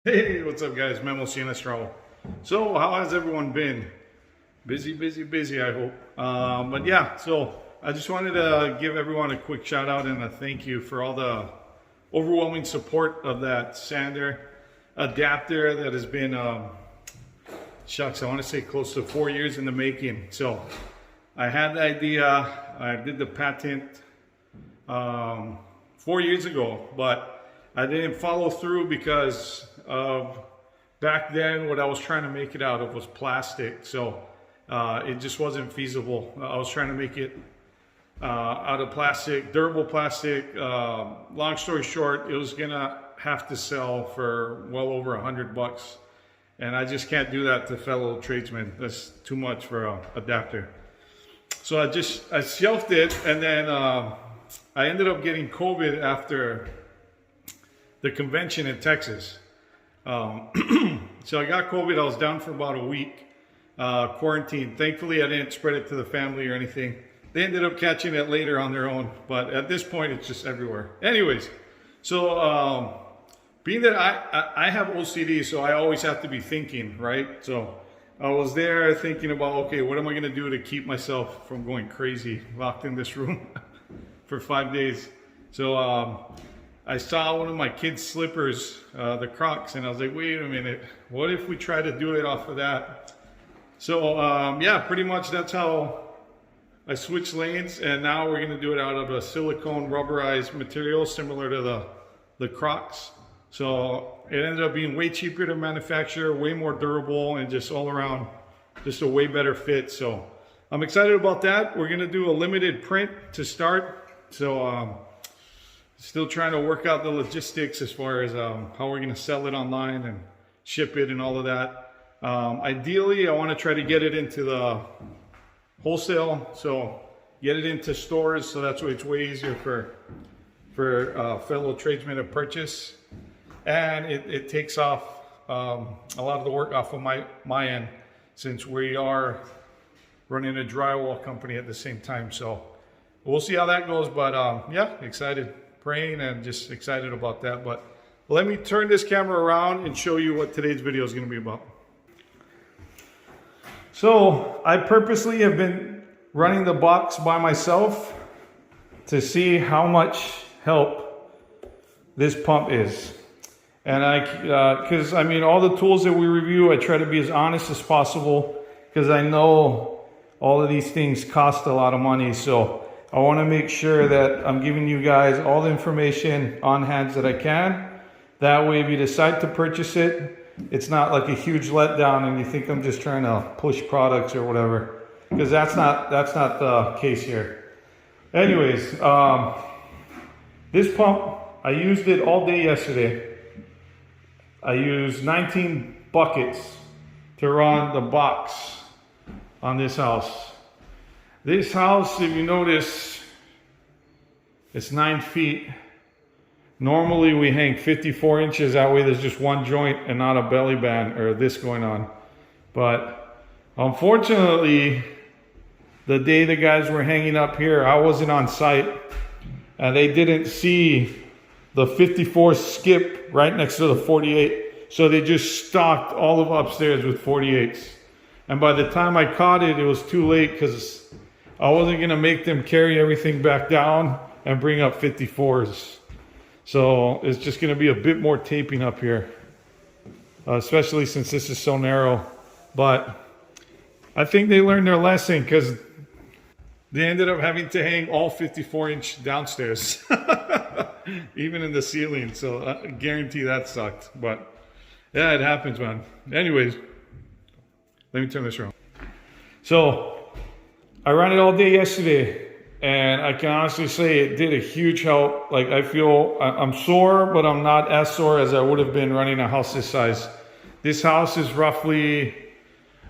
Hey, what's up guys? Memo Sinestro. So how has everyone been? Busy, I hope. But yeah, so I just wanted to give everyone a quick shout out and a thank you for all the overwhelming support of that sander adapter that has been, shucks, I want to say close to 4 years in the making. So I had the idea, I did the patent 4 years ago, but I didn't follow through because of back then what I was trying to make it out of was plastic. So it just wasn't feasible. I was trying to make it out of plastic, durable plastic. Long story short, it was gonna have to sell for well over $100. And I just can't do that to fellow tradesmen. That's too much for an adapter. So I shelved it, and then I ended up getting COVID after the convention in Texas. So I got COVID. I was down for about a week, quarantined. Thankfully, I didn't spread it to the family or anything. They ended up catching it later on their own, but at this point, it's just everywhere. Anyways, so being that I have OCD, so I always have to be thinking, right? So I was there thinking about, okay, what am I gonna do to keep myself from going crazy, locked in this room for 5 days? So I saw one of my kids' slippers, the Crocs, and I was like, wait a minute, what if we try to do it off of that? So yeah, pretty much that's how I switched lanes, and now we're gonna do it out of a silicone rubberized material similar to the Crocs. So it ended up being way cheaper to manufacture, way more durable, and just all around, just a way better fit. So I'm excited about that. We're gonna do a limited print to start. So still trying to work out the logistics as far as how we're gonna sell it online and ship it and all of that. Ideally, I wanna try to get it into the wholesale, so get it into stores, so that's why it's way easier for fellow tradesmen to purchase. And it takes off a lot of the work off of my end, since we are running a drywall company at the same time. So we'll see how that goes, but yeah, excited. Praying and just excited about that. But let me turn this camera around and show you what today's video is going to be about. So I purposely have been running the box by myself to see how much help this pump is. And because I mean, all the tools that we review, I try to be as honest as possible, because I know all of these things cost a lot of money. So I want to make sure that I'm giving you guys all the information on hand that I can. That way, if you decide to purchase it, it's not like a huge letdown and you think I'm just trying to push products or whatever, because that's not the case here. Anyways, this pump, I used it all day yesterday. I used 19 buckets to run the box on this house. This house, if you notice, it's 9 feet. Normally we hang 54 inches, that way there's just one joint and not a belly band or this going on. But unfortunately, the day the guys were hanging up here, I wasn't on site, and they didn't see the 54 skip right next to the 48. So they just stocked all of upstairs with 48s. And by the time I caught it, it was too late, because I wasn't going to make them carry everything back down and bring up 54s. So it's just going to be a bit more taping up here, especially since this is so narrow. But I think they learned their lesson, because they ended up having to hang all 54-inch downstairs, even in the ceiling. So I guarantee that sucked. But yeah, it happens, man. Anyways, let me turn this around. So I ran it all day yesterday, and I can honestly say it did a huge help. Like, I feel I'm sore, but I'm not as sore as I would have been running a house this size. This house is roughly,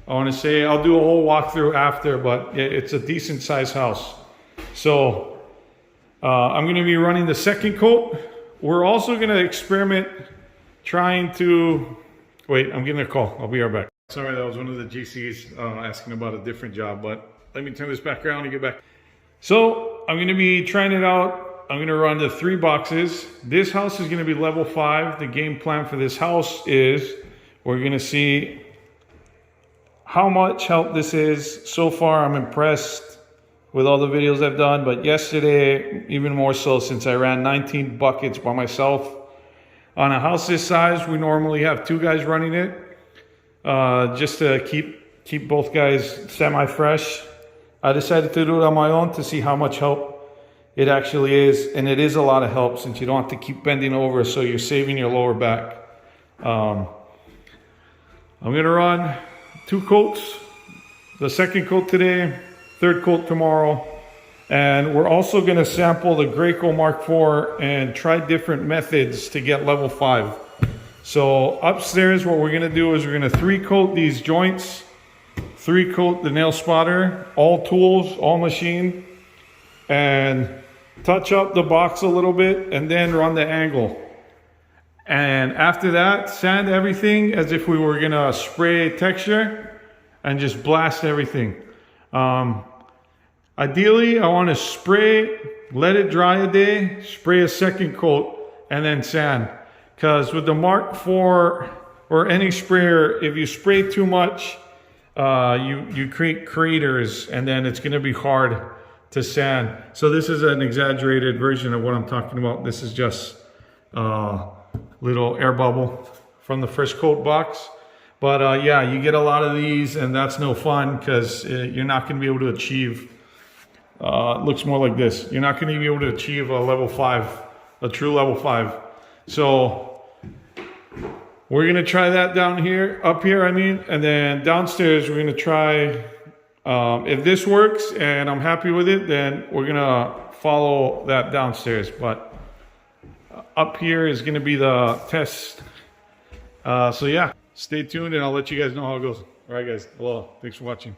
I want to say, I'll do a whole walkthrough after, but it's a decent sized house. So I'm going to be running the second coat. We're also going to experiment trying to, wait, I'm getting a call. I'll be right back. Sorry, that was one of the GCs asking about a different job, but let me turn this back around and get back. So I'm going to be trying it out I'm gonna run the 3 boxes. This house is gonna be level 5. The game plan for this house is we're gonna see how much help this is. So far, I'm impressed with all the videos I've done, but yesterday, even more so since I ran 19 buckets by myself. On a house this size, we normally have 2 guys running it, just to keep both guys semi-fresh. I decided to do it on my own to see how much help it actually is, and it is a lot of help since you don't have to keep bending over, so you're saving your lower back. I'm gonna run 2 coats, the second coat today, third coat tomorrow, and we're also gonna sample the Graco Mark IV and try different methods to get level 5. So upstairs, what we're gonna do is we're gonna 3 coat these joints, 3 coat the nail spotter, all tools, all machine, and touch up the box a little bit, and then run the angle. And after that, sand everything as if we were gonna spray texture and just blast everything. Ideally, I wanna spray, let it dry a day, spray a second coat, and then sand. Because with the Mark IV or any sprayer, if you spray too much, you create craters, and then it's gonna be hard to sand. So this is an exaggerated version of what I'm talking about. This is just little air bubble from the first coat box. But yeah, you get a lot of these, and that's no fun because you're not going to be able to achieve, it looks more like this. You're not going to be able to achieve a level 5, a true level 5. So we're going to try that down here, up here I mean, and then downstairs we're going to try, if this works and I'm happy with it, then we're going to follow that downstairs. But up here is going to be the test. So yeah, stay tuned and I'll let you guys know how it goes. All right guys, hello, thanks for watching.